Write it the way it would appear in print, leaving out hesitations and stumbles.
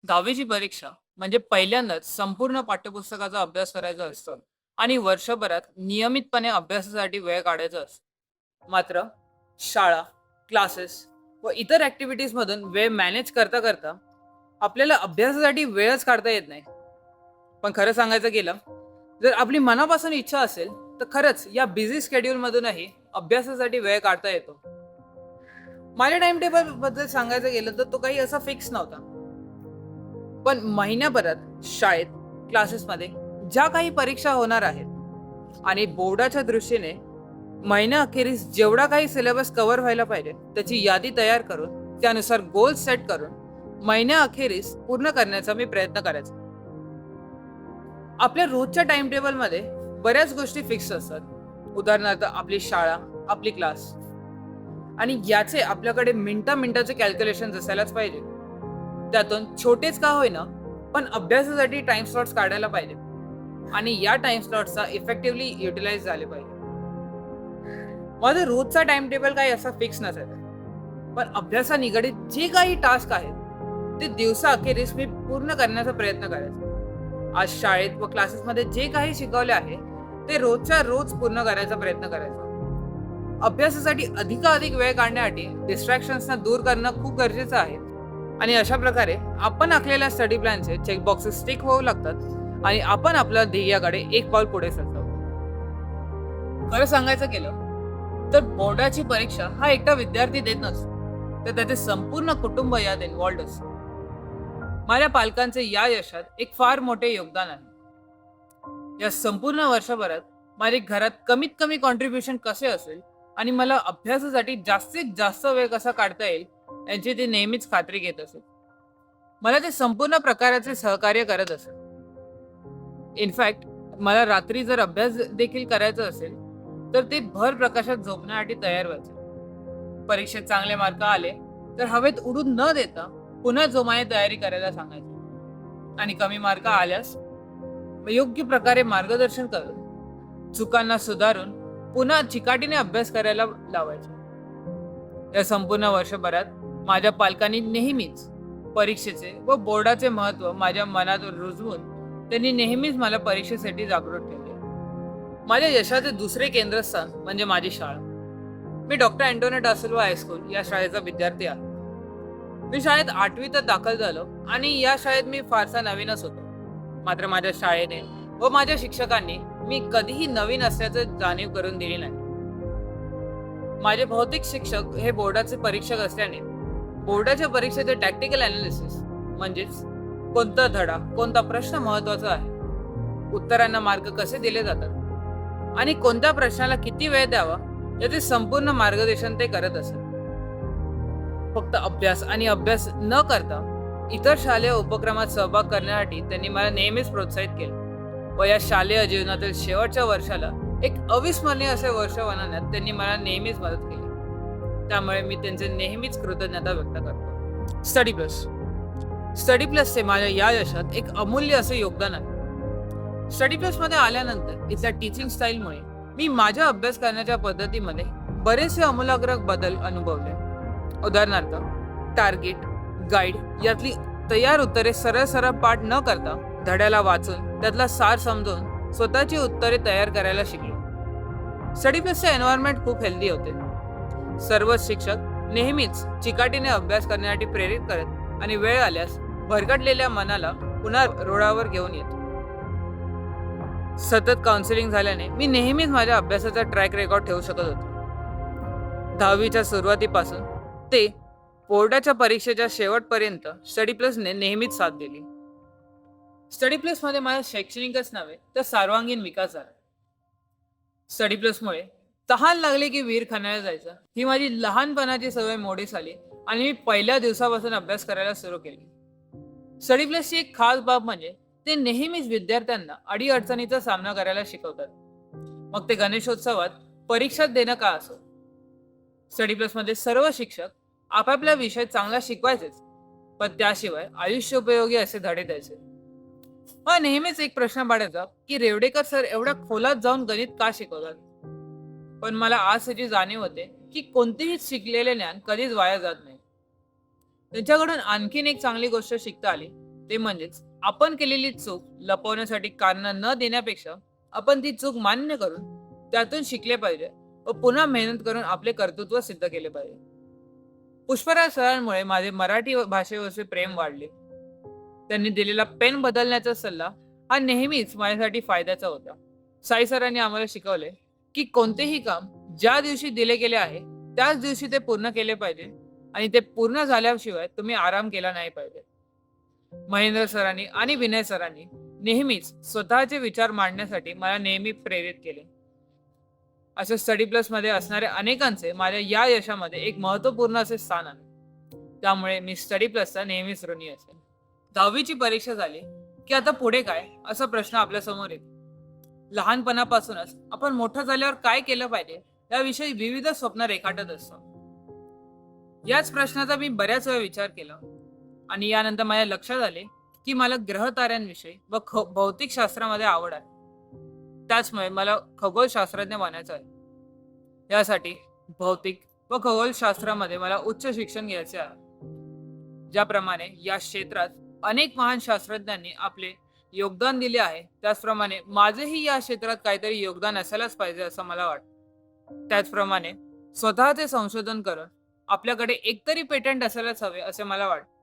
10वी ची परीक्षा म्हणजे पहिल्यांदाच संपूर्ण पाठ्यपुस्तकाचा अभ्यास करायचा असतो आणि वर्षभरात नियमितपणे अभ्यासासाठी वेळ काढायचा असतो. मात्र शाळा, क्लासेस व इतर ऍक्टिव्हिटीज मधून वेळ मॅनेज करता करता आपल्याला अभ्यासासाठी वेळच काढता येत नाही. पण खरं सांगायचं गेलं, जर आपली मनापासून इच्छा असेल तर खरंच या बिझी शेड्यूल मधूनही अभ्यासासाठी वेळ काढता येतो. माझ्या टाइम टेबल बद्दल सांगायचं गेलं तर तो काही असा फिक्स नव्हता. पण महिन्याभरात शाळेत, क्लासेसमध्ये ज्या काही परीक्षा होणार आहेत आणि बोर्डाच्या दृष्टीने महिन्याअखेरीस जेवढा काही सिलेबस कव्हर व्हायला पाहिजे त्याची यादी तयार करून त्यानुसार गोल सेट करून महिन्याअखेरीस पूर्ण करण्याचा मी प्रयत्न करायचा. आपल्या रोजच्या टाइम टेबलमध्ये बऱ्याच गोष्टी फिक्स असतात. उदाहरणार्थ आपली शाळा, आपली क्लास आणि याचे आपल्याकडे मिनिटाचे कॅल्क्युलेशन असायलाच पाहिजे. त्यातून छोटेच का होईना पण अभ्यासासाठी टाइम स्लॉट्स काढायला पाहिजे आणि या टाइम स्लॉट्सचा इफेक्टिव्हली युटिलाइज झाले पाहिजे. माझं रोजचा टाइम टेबल काही असा फिक्स नसायचा. पण अभ्यासा निगडीत जे काही टास्क आहेत ते दिवसाअखेरीस मी पूर्ण करण्याचा प्रयत्न करायचा. आज शाळेत व क्लासेसमध्ये जे काही शिकवले आहे ते रोजच्या रोज पूर्ण करायचा प्रयत्न करायचा. अभ्यासासाठी अधिकाधिक वेळ काढण्यासाठी डिस्ट्रॅक्शन्सना दूर करणं खूप गरजेचं आहे आणि अशा प्रकारे आपण आखलेल्या स्टडी प्लॅनचे चेकबॉक्सेस स्टिक होऊ लागतात आणि आपण आपल्या ध्येयाकडे एक पाऊल पुढे सरतो. खरं सांगायचं गेलं तर बोर्डाची परीक्षा हा एकटा विद्यार्थी देत नसतो, तर त्याचे संपूर्ण कुटुंब यात इन्व्हॉल्ड असतो. माझ्या पालकांचे या यशात एक फार मोठे योगदान आहे. या संपूर्ण वर्षभरात माझे घरात कमीत कमी कॉन्ट्रीब्युशन कसे असेल आणि मला अभ्यासासाठी जास्तीत जास्त वेळ कसा काढता येईल यांची ते नेहमीच खात्री घेत असत. मला ते संपूर्ण प्रकाराचे सहकार्य करत असत. इनफॅक्ट मला रात्री जर अभ्यास देखील करायचा असेल तर ते भर प्रकाशात झोपण्यासाठी तयार व्हायचे. परीक्षेत चांगले मार्क आले तर हवेत उडून न देता पुन्हा जोमाने तयारी करायला सांगायचे आणि कमी मार्क आल्यास योग्य प्रकारे मार्गदर्शन करून चुकांना सुधारून पुन्हा चिकाटीने अभ्यास करायला लावायचे. या संपूर्ण वर्षभरात माझ्या पालकांनी नेहमीच परीक्षेचे व बोर्डाचे महत्त्व माझ्या मनात रुजवून त्यांनी नेहमीच मला परीक्षेसाठी जागृत ठेवले. माझ्या यशाचे दुसरे केंद्रस्थान म्हणजे माझी शाळा. मी डॉक्टर अँटोनी डासिल्वा हायस्कूल या शाळेचा विद्यार्थी आहे. मी शाळेत 8वीत दाखल झालो आणि या शाळेत मी फारसा नवीनच होतो. मात्र माझ्या शाळेने व माझ्या शिक्षकांनी मी कधीही नवीन असल्याचं जाणीव करून दिली नाही. माझे भौतिक शिक्षक हे बोर्डाचे परीक्षक असल्याने बोर्डाच्या परीक्षेचे टॅक्टिकल अनालिसिस म्हणजेच कोणता धडा, कोणता प्रश्न महत्वाचा आहे, उत्तरांना मार्क कसे दिले जातात आणि कोणत्या प्रश्नाला किती वेळ द्यावा याचे संपूर्ण मार्गदर्शन ते करत असत. फक्त अभ्यास आणि अभ्यास न करता इतर शालेय उपक्रमात सहभाग करण्यासाठी त्यांनी मला नेहमीच प्रोत्साहित केले व या शालेय जीवनातील शेवटच्या वर्षाला एक अविस्मरणीय असे वर्ष बनवण्यात त्यांनी मला नेहमीच मदत केली. त्यामुळे मी त्यांचे नेहमीच कृतज्ञता व्यक्त करतो. स्टडी प्लसचे माझ्या या यशात एक अमूल्य असे योगदान आहे. स्टडी प्लस मध्ये आल्यानंतर इथल्या टीचिंग स्टाईलमुळे मी माझ्या अभ्यास करण्याच्या पद्धतीमध्ये बरेचसे आमूलाग्र बदल अनुभवले. उदाहरणार्थ टार्गेट, गाईड यातली तयार उत्तरे सरळ सरळ पाठ न करता धड्याला वाचून त्यातला सार समजून स्वतःची उत्तरे तयार करायला शिकलो. स्टडी प्लसचे एन्व्हायरमेंट खूप हेल्दी होते. सर्व शिक्षक नेहमीच चिकाटीने अभ्यास करण्यासाठी प्रेरित करत आणि वेळ आल्यास भरकटलेल्या मनाला पुन्हा रुळावर घेऊन येत. सतत काउन्सिलिंग झाल्याने मी नेहमीच माझ्या अभ्यासाचा ट्रॅक रेकॉर्ड ठेवू शकत होतो. 10वीच्या सुरुवातीपासून ते बोर्डाच्या परीक्षेच्या शेवटपर्यंत स्टडी प्लसने नेहमीच साथ दिली. स्टडी प्लस मध्ये माझा शैक्षणिकच नव्हे तर सर्वांगीण विकास झाला. स्टडी प्लसमुळे तहान लागली की विहीर खणायला जायचं ही माझी लहानपणाची सवय मोडीस आली आणि मी पहिल्या दिवसापासून अभ्यास करायला सुरू केली. स्टडी प्लसची एक खास बाब म्हणजे ते नेहमीच विद्यार्थ्यांना अडीअडचणीचा सामना करायला शिकवतात. मग ते गणेशोत्सवात परीक्षा देणं का असो. स्टडी प्लस मध्ये सर्व शिक्षक आपापला विषय चांगला शिकवायचेच, पण त्याशिवाय आयुष्य उपयोगी असे धडे द्यायचे. हा नेहमीच एक प्रश्न पडायचा की रेवडेकर सर एवढ्या खोलात जाऊन गणित का शिकवतात. पण मला आज त्याची जाणीव होते की कोणतेही शिकलेले ज्ञान कधीच वाया जात नाही. त्यांच्याकडून आणखीन एक चांगली गोष्ट शिकता आली ते म्हणजेच आपण केलेली चूक लपवण्यासाठी कारण न देण्यापेक्षा आपण ती चूक मान्य करून त्यातून शिकले पाहिजे व पुन्हा मेहनत करून आपले कर्तृत्व सिद्ध केले पाहिजे. पुष्पराज सरांमुळे माझे मराठी भाषेवरचे प्रेम वाढले. त्यांनी दिलेला पेन बदलण्याचा सल्ला हा नेहमीच माझ्यासाठी फायद्याचा होता. साई सरांनी आम्हाला शिकवले की कोणतेही काम ज्या दिवशी दिले गेले आहे त्याच दिवशी ते पूर्ण केले पाहिजे आणि ते पूर्ण झाल्याशिवाय तुम्ही आराम केला नाही पाहिजे. महेंद्र सरांनी आणि विनय सरांनी नेहमीच स्वतःचे विचार मांडण्यासाठी मला नेहमी प्रेरित केले. अशा स्टडी प्लस मध्ये असणाऱ्या अनेकांचे माझ्या या यशामध्ये एक महत्वपूर्ण असे स्थान आहे. त्यामुळे मी स्टडी प्लसचा नेहमीच ऋणी असेल. 10वी परीक्षा झाली की आता पुढे काय असा प्रश्न आपल्या समोर येतो. लहानपणापासूनच आपण मोठं झाल्यावर काय केलं पाहिजे याविषयी विविध स्वप्न रेखाटत असतो. याच प्रश्नाचा मी बऱ्याच वेळा विचार केला आणि यानंतर माझ्या लक्षात आले की मला ग्रहताऱ्यांविषयी व भौतिक शास्त्रामध्ये आवड आहे. त्याचमुळे मला खगोलशास्त्रज्ञ बनायचं आहे. यासाठी भौतिक व खगोलशास्त्रामध्ये मला उच्च शिक्षण घ्यायचे आहे. ज्याप्रमाणे या क्षेत्रात अनेक महान शास्त्रज्ञांनी आपले योगदान दिले आहे त्याचप्रमाणे माझेही या क्षेत्रात काहीतरी योगदान असायलाच पाहिजे असं मला वाटतं. त्याचप्रमाणे स्वतःचे संशोधन करून आपल्याकडे एकतरी पेटंट असायलाच हवे असे मला वाटते.